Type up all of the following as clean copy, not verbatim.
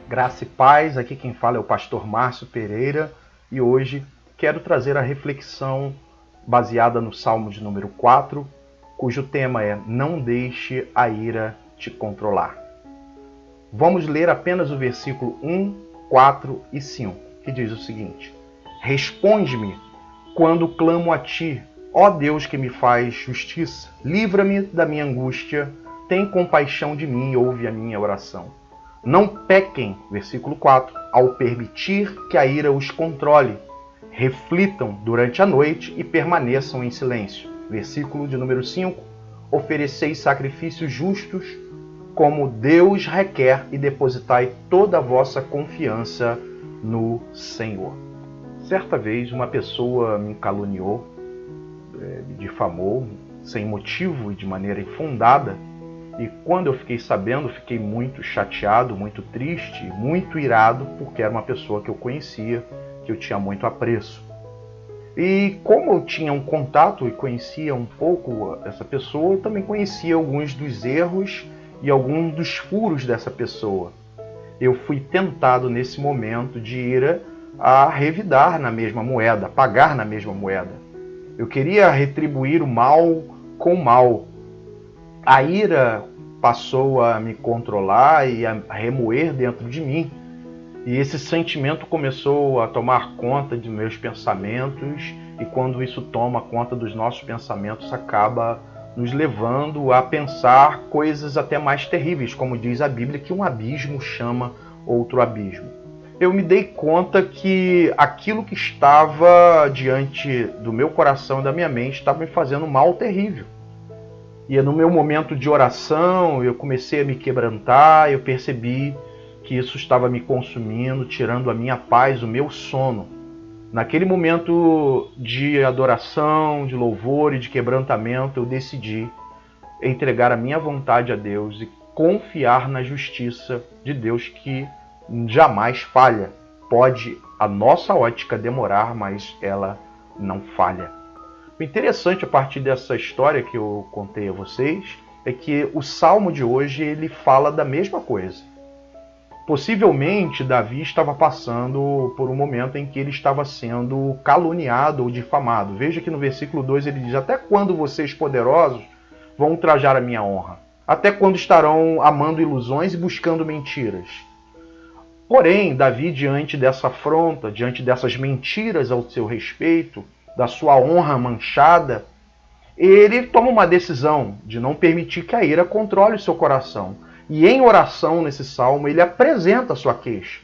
Graça e paz, aqui quem fala é o pastor Márcio Pereira e hoje quero trazer a reflexão baseada no Salmo de número 4, cujo tema é Não deixe a ira te controlar. Vamos ler apenas o versículo 1, 4 e 5, que diz o seguinte: Responde-me quando clamo a ti, ó Deus que me faz justiça, livra-me da minha angústia, tem compaixão de mim e ouve a minha oração. Não pequem, versículo 4, ao permitir que a ira os controle. Reflitam durante a noite e permaneçam em silêncio. Versículo de número 5. Ofereceis sacrifícios justos, como Deus requer, e depositai toda a vossa confiança no Senhor. Certa vez uma pessoa me caluniou, me difamou, sem motivo e de maneira infundada. E quando eu fiquei sabendo, fiquei muito chateado, muito triste, muito irado, porque era uma pessoa que eu conhecia, que eu tinha muito apreço. E como eu tinha um contato e conhecia um pouco essa pessoa, eu também conhecia alguns dos erros e alguns dos furos dessa pessoa. Eu fui tentado nesse momento de ira a revidar na mesma moeda, pagar na mesma moeda. Eu queria retribuir o mal com o mal. A ira passou a me controlar e a remoer dentro de mim. E esse sentimento começou a tomar conta de meus pensamentos. E quando isso toma conta dos nossos pensamentos, acaba nos levando a pensar coisas até mais terríveis. Como diz a Bíblia, que um abismo chama outro abismo. Eu me dei conta que aquilo que estava diante do meu coração e da minha mente estava me fazendo um mal terrível. E no meu momento de oração, eu comecei a me quebrantar, eu percebi que isso estava me consumindo, tirando a minha paz, o meu sono. Naquele momento de adoração, de louvor e de quebrantamento, eu decidi entregar a minha vontade a Deus e confiar na justiça de Deus que jamais falha. Pode a nossa ótica demorar, mas ela não falha. O interessante a partir dessa história que eu contei a vocês é que o Salmo de hoje ele fala da mesma coisa. Possivelmente Davi estava passando por um momento em que ele estava sendo caluniado ou difamado. Veja que no versículo 2 ele diz: Até quando vocês poderosos vão ultrajar a minha honra? Até quando estarão amando ilusões e buscando mentiras? Porém, Davi, diante dessa afronta, diante dessas mentiras ao seu respeito, da sua honra manchada, ele toma uma decisão de não permitir que a ira controle o seu coração. E em oração, nesse salmo, ele apresenta a sua queixa.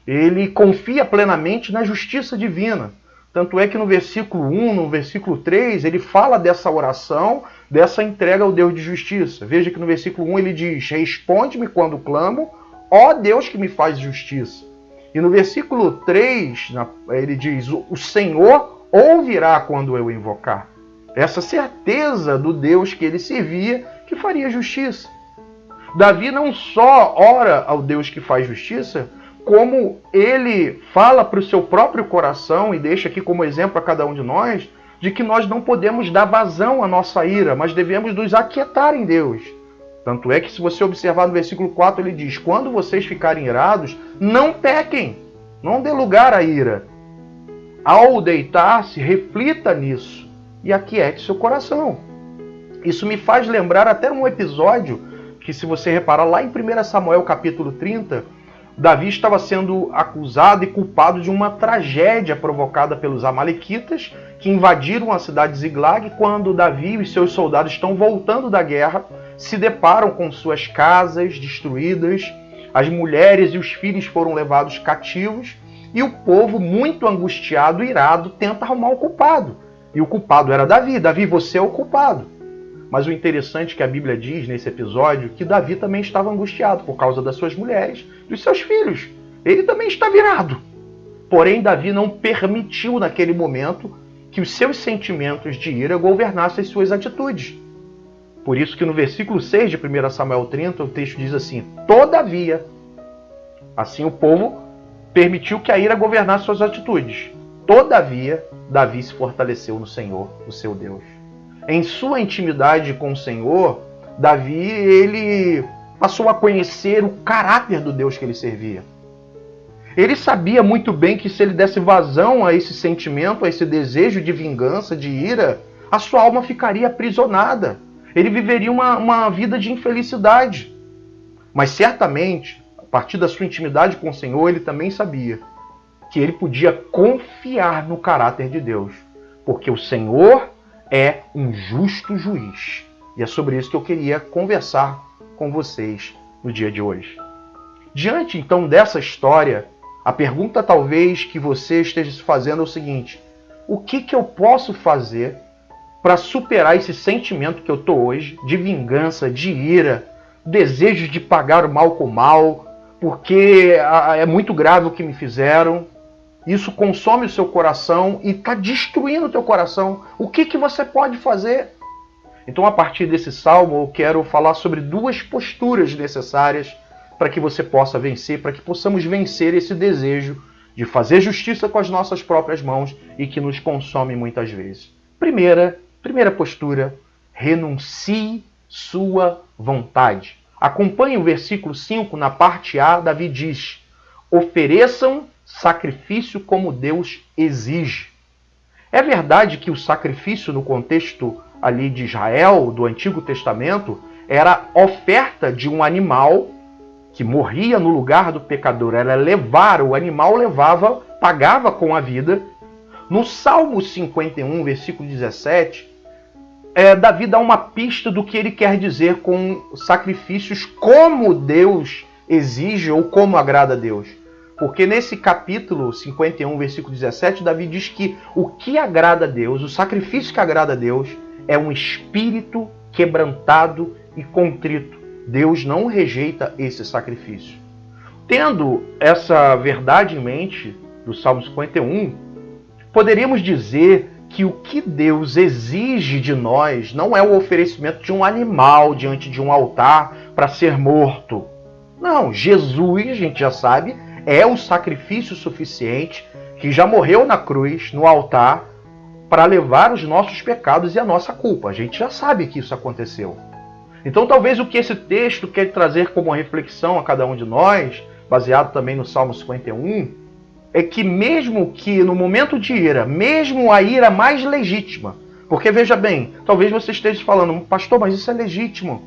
Ele confia plenamente na justiça divina. Tanto é que no versículo 1, no versículo 3, ele fala dessa oração, dessa entrega ao Deus de justiça. Veja que no versículo 1 ele diz: Responde-me quando clamo, ó Deus que me faz justiça. E no versículo 3, ele diz: O Senhor ouvirá quando eu invocar. Essa certeza do Deus que ele servia, que faria justiça. Davi não só ora ao Deus que faz justiça, como ele fala para o seu próprio coração, e deixa aqui como exemplo a cada um de nós, de que nós não podemos dar vazão à nossa ira, mas devemos nos aquietar em Deus. Tanto é que se você observar no versículo 4, ele diz: Quando vocês ficarem irados, não pequem, não dê lugar à ira. Ao deitar-se, reflita nisso e aquiete seu coração. Isso me faz lembrar até um episódio que, se você reparar, lá em 1 Samuel capítulo 30, Davi estava sendo acusado e culpado de uma tragédia provocada pelos amalequitas que invadiram a cidade de Ziglag. Quando Davi e seus soldados estão voltando da guerra, se deparam com suas casas destruídas, as mulheres e os filhos foram levados cativos, e o povo, muito angustiado e irado, tenta arrumar o culpado. E o culpado era Davi. Davi, você é o culpado. Mas o interessante é que a Bíblia diz nesse episódio que Davi também estava angustiado por causa das suas mulheres, dos seus filhos. Ele também estava irado. Porém, Davi não permitiu naquele momento que os seus sentimentos de ira governassem as suas atitudes. Por isso que no versículo 6 de 1 Samuel 30, o texto diz assim: Todavia, assim o povo permitiu que a ira governasse suas atitudes. Todavia, Davi se fortaleceu no Senhor, o seu Deus. Em sua intimidade com o Senhor, Davi ele passou a conhecer o caráter do Deus que ele servia. Ele sabia muito bem que se ele desse vazão a esse sentimento, a esse desejo de vingança, de ira, a sua alma ficaria aprisionada. Ele viveria uma vida de infelicidade. Mas certamente, a partir da sua intimidade com o Senhor, ele também sabia que ele podia confiar no caráter de Deus. Porque o Senhor é um justo juiz. E é sobre isso que eu queria conversar com vocês no dia de hoje. Diante, então, dessa história, a pergunta talvez que você esteja se fazendo é o seguinte: o que eu posso fazer para superar esse sentimento que eu estou hoje, de vingança, de ira, desejo de pagar o mal com o mal, porque é muito grave o que me fizeram, isso consome o seu coração e está destruindo o teu coração. O que você pode fazer? Então, a partir desse salmo, eu quero falar sobre duas posturas necessárias para que você possa vencer, para que possamos vencer esse desejo de fazer justiça com as nossas próprias mãos e que nos consome muitas vezes. Primeira postura: renuncie sua vontade. Acompanhe o versículo 5, na parte A, Davi diz: ofereçam sacrifício como Deus exige. É verdade que o sacrifício no contexto ali de Israel, do Antigo Testamento, era oferta de um animal que morria no lugar do pecador. Era levar, o animal levava, pagava com a vida. No Salmo 51, versículo 17, Davi dá uma pista do que ele quer dizer com sacrifícios como Deus exige ou como agrada a Deus. Porque nesse capítulo 51, versículo 17, Davi diz que o que agrada a Deus, o sacrifício que agrada a Deus, é um espírito quebrantado e contrito. Deus não rejeita esse sacrifício. Tendo essa verdade em mente, do Salmo 51, poderíamos dizer que o que Deus exige de nós não é o oferecimento de um animal diante de um altar para ser morto. Não, Jesus, a gente já sabe, é o sacrifício suficiente que já morreu na cruz, no altar, para levar os nossos pecados e a nossa culpa. A gente já sabe que isso aconteceu. Então, talvez o que esse texto quer trazer como reflexão a cada um de nós, baseado também no Salmo 51, é que mesmo que no momento de ira, mesmo a ira mais legítima, porque veja bem, talvez você esteja falando: pastor, mas isso é legítimo.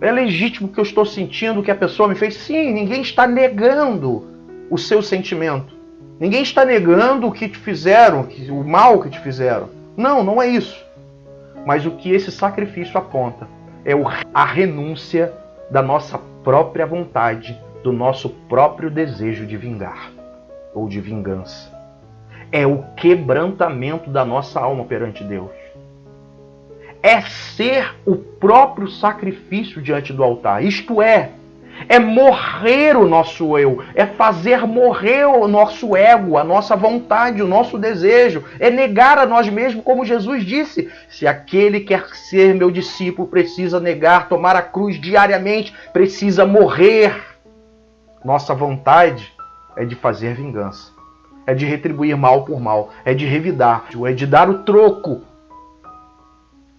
É legítimo que eu estou sentindo que a pessoa me fez. Sim, ninguém está negando o seu sentimento. Ninguém está negando o que te fizeram, o mal que te fizeram. Não, não é isso. Mas o que esse sacrifício aponta é a renúncia da nossa própria vontade, do nosso próprio desejo de vingar ou de vingança. É o quebrantamento da nossa alma perante Deus. É ser o próprio sacrifício diante do altar. Isto é morrer o nosso eu, é fazer morrer o nosso ego, a nossa vontade, o nosso desejo, é negar a nós mesmos, como Jesus disse: se aquele quer ser meu discípulo, precisa negar, tomar a cruz diariamente, precisa morrer. Nossa vontade é de fazer vingança, é de retribuir mal por mal, é de revidar, é de dar o troco.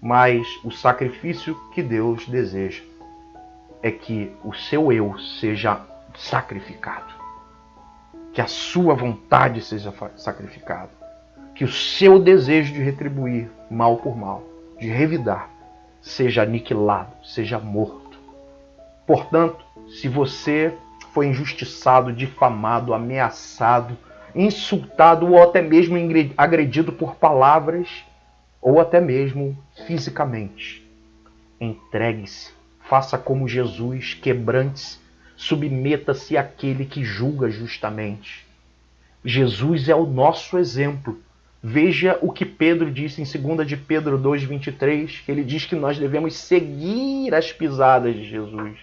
Mas o sacrifício que Deus deseja é que o seu eu seja sacrificado, que a sua vontade seja sacrificada, que o seu desejo de retribuir mal por mal, de revidar, seja aniquilado, seja morto. Portanto, se você foi injustiçado, difamado, ameaçado, insultado ou até mesmo agredido por palavras ou até mesmo fisicamente, entregue-se. Faça como Jesus, quebrante-se, submeta-se àquele que julga justamente. Jesus é o nosso exemplo. Veja o que Pedro disse em 2 de Pedro 2,23, ele diz que nós devemos seguir as pisadas de Jesus.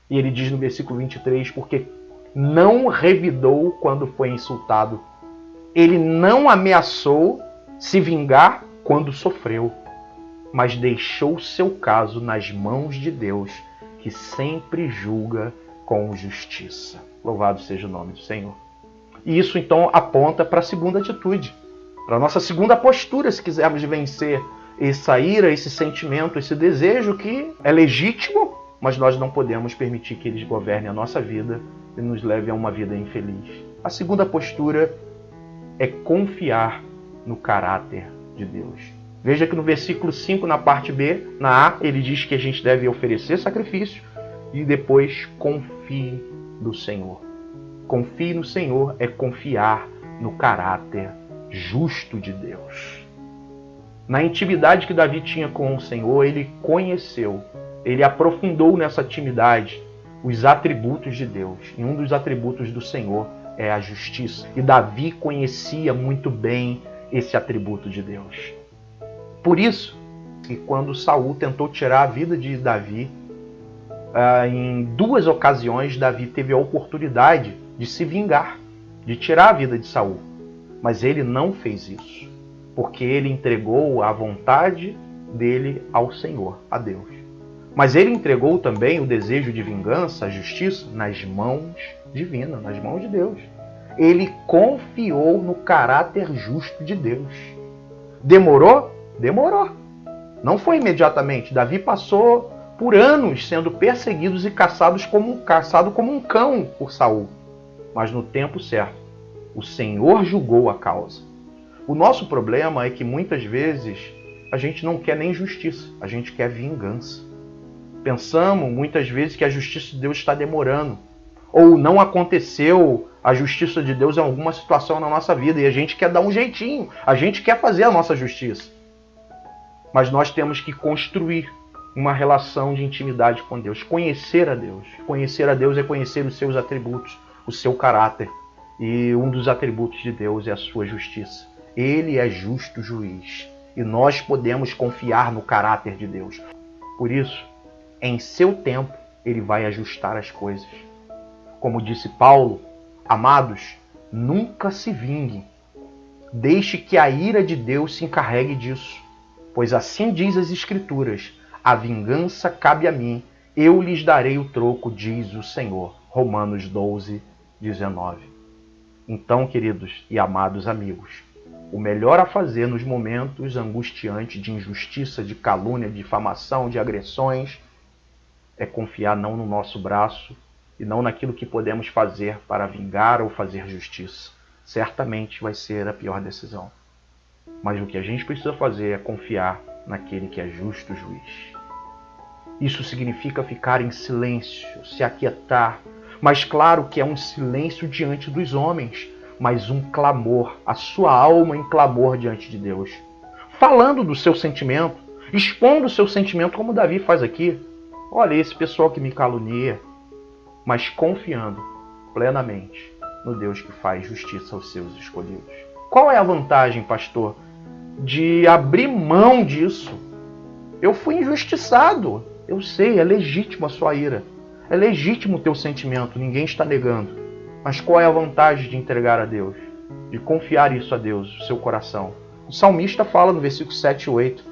E ele diz no versículo 23, porque não revidou quando foi insultado. Ele não ameaçou se vingar quando sofreu, mas deixou seu caso nas mãos de Deus, que sempre julga com justiça. Louvado seja o nome do Senhor. E isso então aponta para a segunda atitude, para a nossa segunda postura, se quisermos vencer essa ira, esse sentimento, esse desejo que é legítimo, mas nós não podemos permitir que eles governem a nossa vida e nos levem a uma vida infeliz. A segunda postura é confiar no caráter de Deus. Veja que no versículo 5, na parte B, na A, ele diz que a gente deve oferecer sacrifício e depois confie no Senhor. Confie no Senhor é confiar no caráter justo de Deus. Na intimidade que Davi tinha com o Senhor, ele conheceu, ele aprofundou nessa intimidade os atributos de Deus. E um dos atributos do Senhor é a justiça. E Davi conhecia muito bem esse atributo de Deus. Por isso, que quando Saul tentou tirar a vida de Davi, em 2 ocasiões Davi teve a oportunidade de se vingar, de tirar a vida de Saul. Mas ele não fez isso, porque ele entregou a vontade dele ao Senhor, a Deus. Mas ele entregou também o desejo de vingança, a justiça, nas mãos divinas, nas mãos de Deus. Ele confiou no caráter justo de Deus. Demorou? Demorou. Não foi imediatamente. Davi passou por anos sendo perseguidos e caçado como um cão por Saul. Mas no tempo certo, o Senhor julgou a causa. O nosso problema é que muitas vezes a gente não quer nem justiça, a gente quer vingança. Pensamos muitas vezes que a justiça de Deus está demorando, ou não aconteceu a justiça de Deus em alguma situação na nossa vida e a gente quer dar um jeitinho, a gente quer fazer a nossa justiça. Mas nós temos que construir uma relação de intimidade com Deus, conhecer a Deus. Conhecer a Deus é conhecer os seus atributos, o seu caráter. E um dos atributos de Deus é a sua justiça. Ele é justo juiz e nós podemos confiar no caráter de Deus. Por isso, em seu tempo, ele vai ajustar as coisas. Como disse Paulo, amados, nunca se vinguem. Deixe que a ira de Deus se encarregue disso. Pois assim diz as Escrituras, a vingança cabe a mim, eu lhes darei o troco, diz o Senhor. Romanos 12, 19. Então, queridos e amados amigos, o melhor a fazer nos momentos angustiantes de injustiça, de calúnia, de difamação, de agressões, é confiar não no nosso braço e não naquilo que podemos fazer para vingar ou fazer justiça. Certamente vai ser a pior decisão. Mas o que a gente precisa fazer é confiar naquele que é justo juiz. Isso significa ficar em silêncio, se aquietar. Mas claro que é um silêncio diante dos homens, mas um clamor, a sua alma em clamor diante de Deus. Falando do seu sentimento, expondo o seu sentimento como Davi faz aqui. Olha, esse pessoal que me calunia, mas confiando plenamente no Deus que faz justiça aos seus escolhidos. Qual é a vantagem, pastor, de abrir mão disso? Eu fui injustiçado. Eu sei, é legítima a sua ira. É legítimo o teu sentimento, ninguém está negando. Mas qual é a vantagem de entregar a Deus? De confiar isso a Deus, o seu coração. O salmista fala no versículo 7 e 8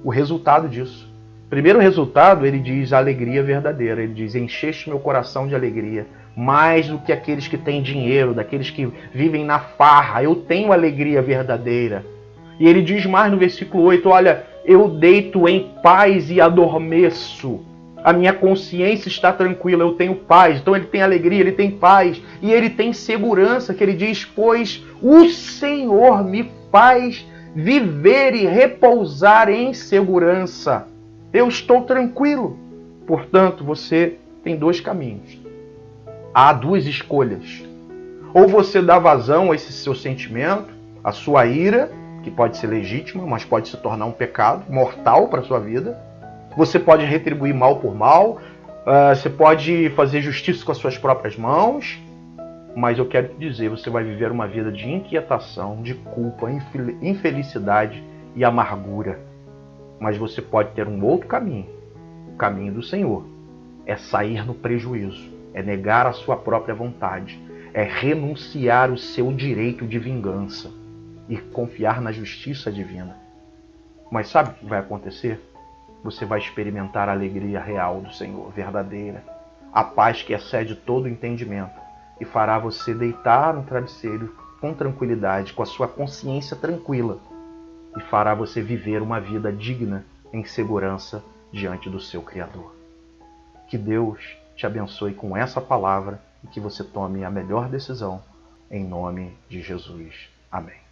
o resultado disso. Primeiro resultado, ele diz a alegria verdadeira. Ele diz, encheste meu coração de alegria. Mais do que aqueles que têm dinheiro, daqueles que vivem na farra. Eu tenho alegria verdadeira. E ele diz mais no versículo 8, olha, eu deito em paz e adormeço. A minha consciência está tranquila, eu tenho paz. Então ele tem alegria, ele tem paz. E ele tem segurança, que ele diz, pois o Senhor me faz viver e repousar em segurança. Eu estou tranquilo. Portanto, você tem 2 caminhos. Há 2 escolhas. Ou você dá vazão a esse seu sentimento, a sua ira, que pode ser legítima, mas pode se tornar um pecado mortal para a sua vida. Você pode retribuir mal por mal, você pode fazer justiça com as suas próprias mãos, mas eu quero te dizer, você vai viver uma vida de inquietação, de culpa, infelicidade e amargura. Mas você pode ter um outro caminho, o caminho do Senhor. É sair no prejuízo, é negar a sua própria vontade, é renunciar o seu direito de vingança e confiar na justiça divina. Mas sabe o que vai acontecer? Você vai experimentar a alegria real do Senhor, verdadeira, a paz que excede todo o entendimento e fará você deitar no travesseiro com tranquilidade, com a sua consciência tranquila e fará você viver uma vida digna em segurança diante do seu Criador. Que Deus te abençoe com essa palavra e que você tome a melhor decisão em nome de Jesus. Amém.